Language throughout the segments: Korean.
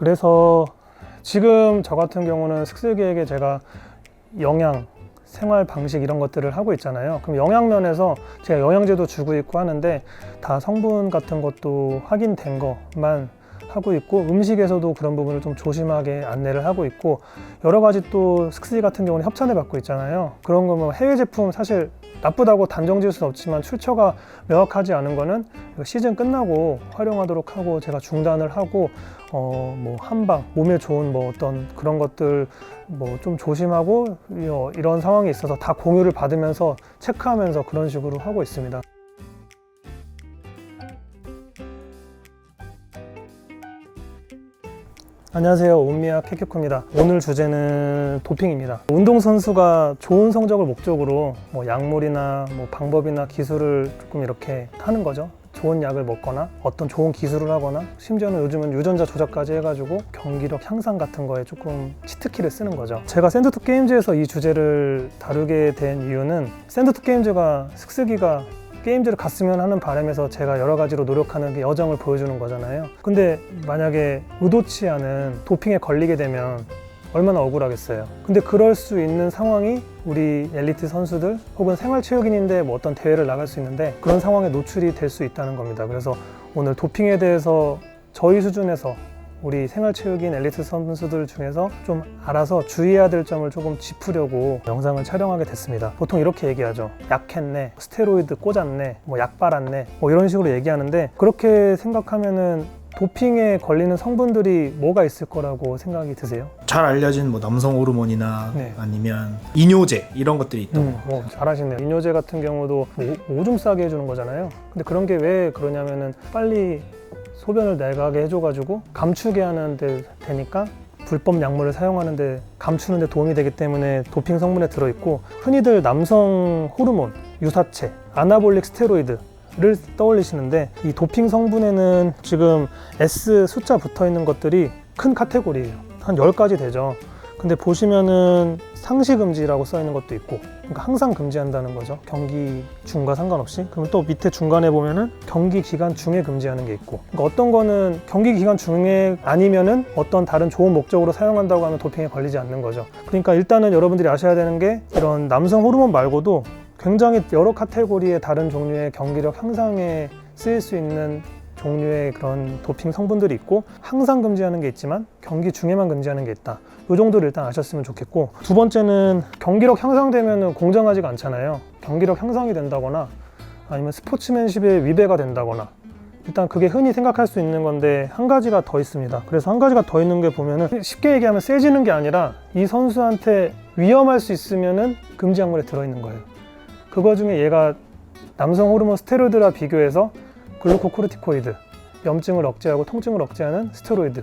그래서 지금 저 같은 경우는 스크스에게 제가 영양, 생활 방식 이런 것들을 하고 있잖아요. 그럼 영양 면에서 제가 영양제도 주고 있고 하는데 다 성분 같은 것도 확인된 것만 하고 있고, 음식에서도 그런 부분을 좀 조심하게 안내를 하고 있고, 여러 가지 또 스크스 같은 경우는 협찬을 받고 있잖아요. 그런 거 뭐 해외 제품 사실 나쁘다고 단정 지을 수는 없지만 출처가 명확하지 않은 거는 시즌 끝나고 활용하도록 하고, 제가 중단을 하고 뭐 한방 몸에 좋은 뭐 어떤 그런 것들 뭐 좀 조심하고 이런 상황이 있어서 다 공유를 받으면서 체크하면서 그런 식으로 하고 있습니다. 안녕하세요, 온미야 케케코입니다. 오늘 주제는 도핑입니다. 운동선수가 좋은 성적을 목적으로 뭐 약물이나 뭐 방법이나 기술을 조금 이렇게 하는 거죠. 좋은 약을 먹거나 어떤 좋은 기술을 하거나, 심지어는 요즘은 유전자 조작까지 해가지고 경기력 향상 같은 거에 조금 치트키를 쓰는 거죠. 제가 샌드투 게임즈에서 이 주제를 다루게 된 이유는, 샌드투 게임즈가 스크스기가 게임즈를 갔으면 하는 바람에서 제가 여러 가지로 노력하는 그 여정을 보여주는 거잖아요. 근데 만약에 의도치 않은 도핑에 걸리게 되면 얼마나 억울하겠어요. 근데 그럴 수 있는 상황이 우리 엘리트 선수들 혹은 생활체육인인데 뭐 어떤 대회를 나갈 수 있는데 그런 상황에 노출이 될 수 있다는 겁니다. 그래서 오늘 도핑에 대해서 저희 수준에서 우리 생활체육인 엘리트 선수들 중에서 좀 알아서 주의해야 될 점을 조금 짚으려고 영상을 촬영하게 됐습니다. 보통 이렇게 얘기하죠. 약했네, 스테로이드 꽂았네, 뭐 약 빨았네, 뭐 이런 식으로 얘기하는데, 그렇게 생각하면은 도핑에 걸리는 성분들이 뭐가 있을 거라고 생각이 드세요? 잘 알려진 뭐 남성 호르몬이나 아니면 이뇨제 이런 것들이 있다고. 잘하시네요. 이뇨제 같은 경우도 오줌 싸게 해주는 거잖아요. 근데 그런 게 왜 그러냐면은 빨리 소변을 내가게 해줘가지고 감추게 하는 데 되니까 불법 약물을 사용하는데 감추는 데 도움이 되기 때문에 도핑 성분에 들어있고, 흔히들 남성 호르몬, 유사체, 아나볼릭 스테로이드 를 떠올리시는데, 이 도핑 성분에는 지금 S 숫자 붙어 있는 것들이 큰 카테고리예요. 한 10가지 되죠. 근데 보시면은 상시 금지라고 써 있는 것도 있고, 그러니까 항상 금지한다는 거죠. 경기 중과 상관없이. 그럼 또 밑에 중간에 보면은 경기 기간 중에 금지하는 게 있고, 그러니까 어떤 거는 경기 기간 중에 아니면은 어떤 다른 좋은 목적으로 사용한다고 하면 도핑에 걸리지 않는 거죠. 그러니까 일단은 여러분들이 아셔야 되는 게, 이런 남성 호르몬 말고도 굉장히 여러 카테고리의 다른 종류의 경기력 향상에 쓰일 수 있는 종류의 그런 도핑 성분들이 있고, 항상 금지하는 게 있지만 경기 중에만 금지하는 게 있다. 이 정도를 일단 아셨으면 좋겠고, 두 번째는 경기력 향상되면 공정하지가 않잖아요. 경기력 향상이 된다거나 아니면 스포츠맨십에 위배가 된다거나, 일단 그게 흔히 생각할 수 있는 건데 한 가지가 더 있습니다. 그래서 한 가지가 더 있는 게 보면은, 쉽게 얘기하면 세지는 게 아니라 이 선수한테 위험할 수 있으면은 금지 약물에 들어있는 거예요. 그거 중에 얘가 남성 호르몬 스테로이드와 비교해서 글루코코르티코이드, 염증을 억제하고 통증을 억제하는 스테로이드,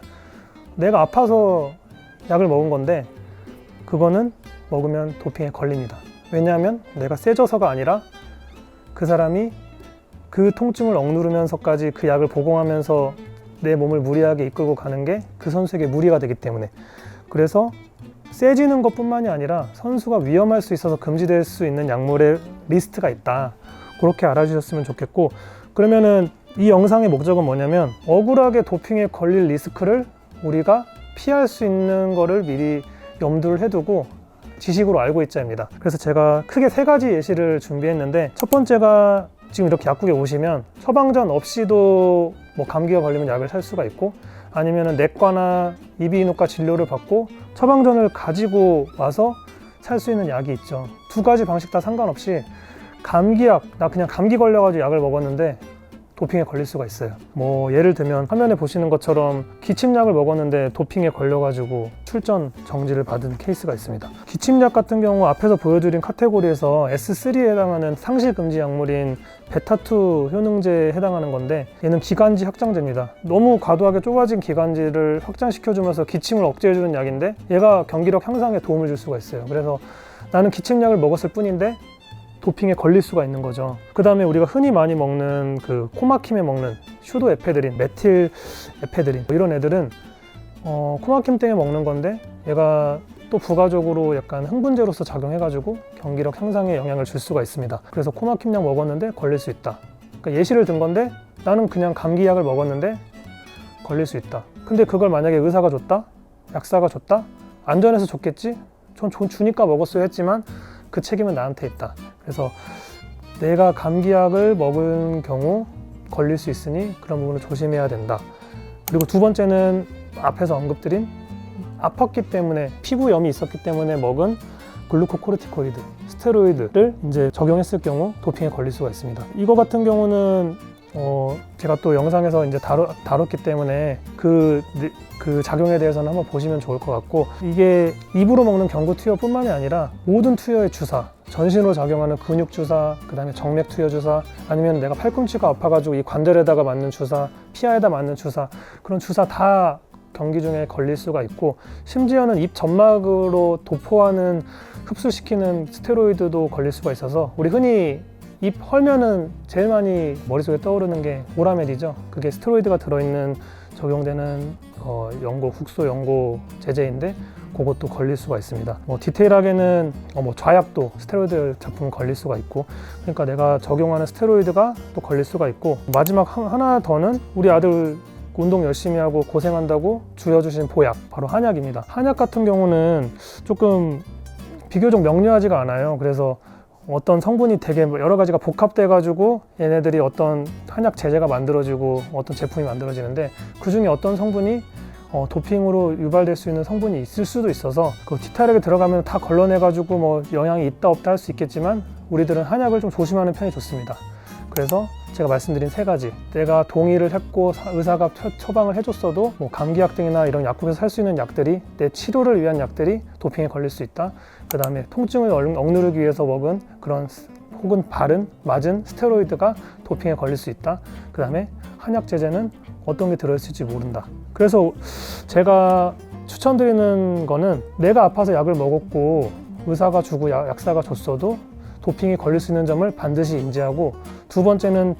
내가 아파서 약을 먹은 건데 그거는 먹으면 도핑에 걸립니다. 왜냐하면 내가 세져서가 아니라 그 사람이 그 통증을 억누르면서까지 그 약을 복용하면서 내 몸을 무리하게 이끌고 가는 게 그 선수에게 무리가 되기 때문에, 그래서 세지는 것뿐만이 아니라 선수가 위험할 수 있어서 금지될 수 있는 약물의 리스트가 있다. 그렇게 알아주셨으면 좋겠고, 그러면은 이 영상의 목적은 뭐냐면, 억울하게 도핑에 걸릴 리스크를 우리가 피할 수 있는 거를 미리 염두를 해두고 지식으로 알고 있자입니다. 그래서 제가 크게 3가지 예시를 준비했는데, 첫 번째가 지금 이렇게 약국에 오시면 처방전 없이도 뭐 감기가 걸리면 약을 살 수가 있고, 아니면 내과나 이비인후과 진료를 받고 처방전을 가지고 와서 살 수 있는 약이 있죠. 2가지 방식 다 상관없이 감기약, 나 그냥 감기 걸려가지고 약을 먹었는데 도핑에 걸릴 수가 있어요. 뭐 예를 들면 화면에 보시는 것처럼 기침약을 먹었는데 도핑에 걸려가지고 출전 정지를 받은 케이스가 있습니다. 기침약 같은 경우 앞에서 보여드린 카테고리에서 S3에 해당하는 상시 금지 약물인 베타2 효능제에 해당하는 건데, 얘는 기관지 확장제입니다. 너무 과도하게 좁아진 기관지를 확장시켜주면서 기침을 억제해주는 약인데, 얘가 경기력 향상에 도움을 줄 수가 있어요. 그래서 나는 기침약을 먹었을 뿐인데 도핑에 걸릴 수가 있는 거죠. 그 다음에 우리가 흔히 많이 먹는 그 코막힘에 먹는 슈도에페드린, 메틸에페드린, 이런 애들은 코막힘 때문에 먹는 건데, 얘가 또 부가적으로 약간 흥분제로서 작용해가지고 경기력 향상에 영향을 줄 수가 있습니다. 그래서 코막힘약 먹었는데 걸릴 수 있다. 그러니까 예시를 든 건데, 나는 그냥 감기약을 먹었는데 걸릴 수 있다. 근데 그걸 만약에 의사가 줬다? 약사가 줬다? 안전해서 줬겠지? 전 주니까 먹었어야 했지만 그 책임은 나한테 있다. 그래서 내가 감기약을 먹은 경우 걸릴 수 있으니 그런 부분을 조심해야 된다. 그리고 두 번째는 앞에서 언급드린 아팠기 때문에 피부염이 있었기 때문에 먹은 글루코코르티코이드, 스테로이드를 이제 적용했을 경우 도핑에 걸릴 수가 있습니다. 이거 같은 경우는 제가 또 영상에서 이제 다뤘기 때문에 그 작용에 대해서는 한번 보시면 좋을 것 같고, 이게 입으로 먹는 경구 투여뿐만이 아니라 모든 투여의 주사, 전신으로 작용하는 근육 주사, 그 다음에 정맥 투여 주사, 아니면 내가 팔꿈치가 아파가지고 이 관절에다가 맞는 주사, 피하에다 맞는 주사, 그런 주사 다 경기 중에 걸릴 수가 있고, 심지어는 입 점막으로 도포하는 흡수시키는 스테로이드도 걸릴 수가 있어서, 우리 흔히 입 헐면은 제일 많이 머릿속에 떠오르는 게 오라멜이죠. 그게 스테로이드가 들어있는 적용되는 국소 연고 제제인데 그것도 걸릴 수가 있습니다. 디테일하게는 좌약도 스테로이드 제품 걸릴 수가 있고, 그러니까 내가 적용하는 스테로이드가 또 걸릴 수가 있고, 마지막 하나 더는 우리 아들 운동 열심히 하고 고생한다고 주어주신 보약, 바로 한약입니다. 한약 같은 경우는 조금 비교적 명료하지가 않아요. 그래서 어떤 성분이 되게 여러 가지가 복합돼 가지고 얘네들이 어떤 한약 제제가 만들어지고 어떤 제품이 만들어지는데, 그 중에 어떤 성분이 도핑으로 유발될 수 있는 성분이 있을 수도 있어서 그 디테일하게 들어가면 다 걸러내 가지고 영향이 있다 없다 할 수 있겠지만, 우리들은 한약을 좀 조심하는 편이 좋습니다. 그래서 제가 말씀드린 세 가지, 내가 동의를 했고 의사가 처방을 해줬어도 감기약 등이나 이런 약국에서 살 수 있는 약들이, 내 치료를 위한 약들이 도핑에 걸릴 수 있다. 그 다음에 통증을 억누르기 위해서 먹은 그런 혹은 맞은 스테로이드가 도핑에 걸릴 수 있다. 그 다음에 한약 제제는 어떤 게 들어있을지 모른다. 그래서 제가 추천드리는 거는, 내가 아파서 약을 먹었고 의사가 주고 약사가 줬어도 도핑이 걸릴 수 있는 점을 반드시 인지하고, 두 번째는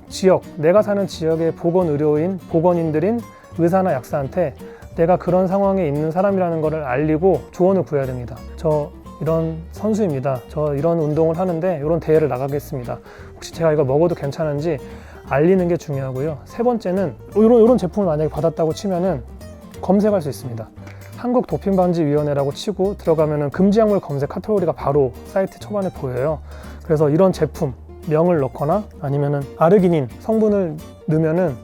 내가 사는 지역의 보건인들인 의사나 약사한테 내가 그런 상황에 있는 사람이라는 것을 알리고 조언을 구해야 됩니다. 저 이런 선수입니다. 저 이런 운동을 하는데 이런 대회를 나가겠습니다. 혹시 제가 이거 먹어도 괜찮은지 알리는 게 중요하고요. 세 번째는 이런 제품을 만약에 받았다고 치면은 검색할 수 있습니다. 한국도핑방지위원회라고 치고 들어가면은 금지약물 검색 카테고리가 바로 사이트 초반에 보여요. 그래서 이런 제품 명을 넣거나 아니면은 아르기닌 성분을 넣으면은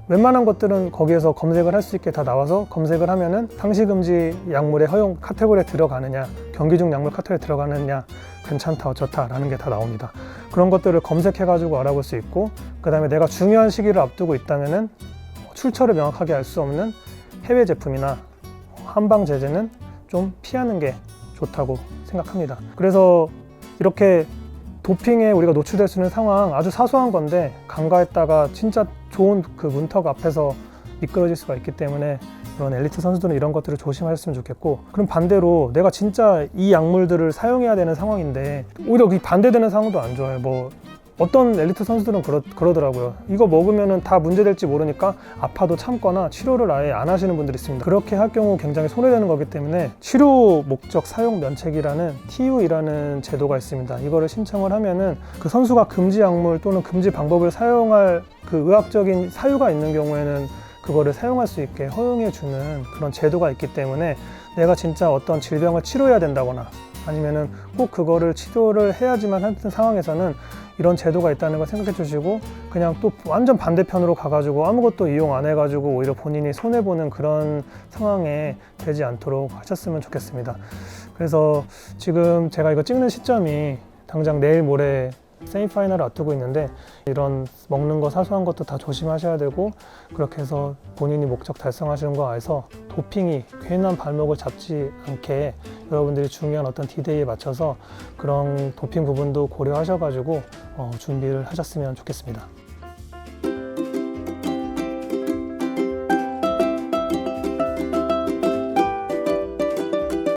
웬만한 것들은 거기에서 검색을 할 수 있게 다 나와서, 검색을 하면은 상시금지 약물의 허용 카테고리에 들어가느냐, 경기 중 약물 카테고리에 들어가느냐, 괜찮다 어쩌다 라는 게 다 나옵니다. 그런 것들을 검색해 가지고 알아볼 수 있고, 그 다음에 내가 중요한 시기를 앞두고 있다면은 출처를 명확하게 알 수 없는 해외 제품이나 한방 제제는 좀 피하는 게 좋다고 생각합니다. 그래서 이렇게 도핑에 우리가 노출될 수 있는 상황, 아주 사소한 건데 간과했다가 진짜 좋은 그 문턱 앞에서 미끄러질 수가 있기 때문에 이런 엘리트 선수들은 이런 것들을 조심하셨으면 좋겠고, 그럼 반대로 내가 진짜 이 약물들을 사용해야 되는 상황인데 오히려 반대되는 상황도 안 좋아요. 어떤 엘리트 선수들은 그러더라고요. 이거 먹으면 다 문제될지 모르니까 아파도 참거나 치료를 아예 안 하시는 분들이 있습니다. 그렇게 할 경우 굉장히 손해되는 거기 때문에 치료 목적 사용 면책이라는 TU이라는 제도가 있습니다. 이거를 신청을 하면은 그 선수가 금지 약물 또는 금지 방법을 사용할 그 의학적인 사유가 있는 경우에는 그거를 사용할 수 있게 허용해 주는 그런 제도가 있기 때문에, 내가 진짜 어떤 질병을 치료해야 된다거나 아니면은 꼭 그거를 치료를 해야지만 하는 상황에서는 이런 제도가 있다는 걸 생각해 주시고, 그냥 또 완전 반대편으로 가가지고 아무것도 이용 안 해가지고 오히려 본인이 손해보는 그런 상황에 되지 않도록 하셨으면 좋겠습니다. 그래서 지금 제가 이거 찍는 시점이 당장 내일 모레 세미파이널을 앞두고 있는데, 이런 먹는 거 사소한 것도 다 조심하셔야 되고, 그렇게 해서 본인이 목적 달성하시는 거 알아서 도핑이 괜한 발목을 잡지 않게 여러분들이 중요한 어떤 디데이에 맞춰서 그런 도핑 부분도 고려하셔가지고 준비를 하셨으면 좋겠습니다.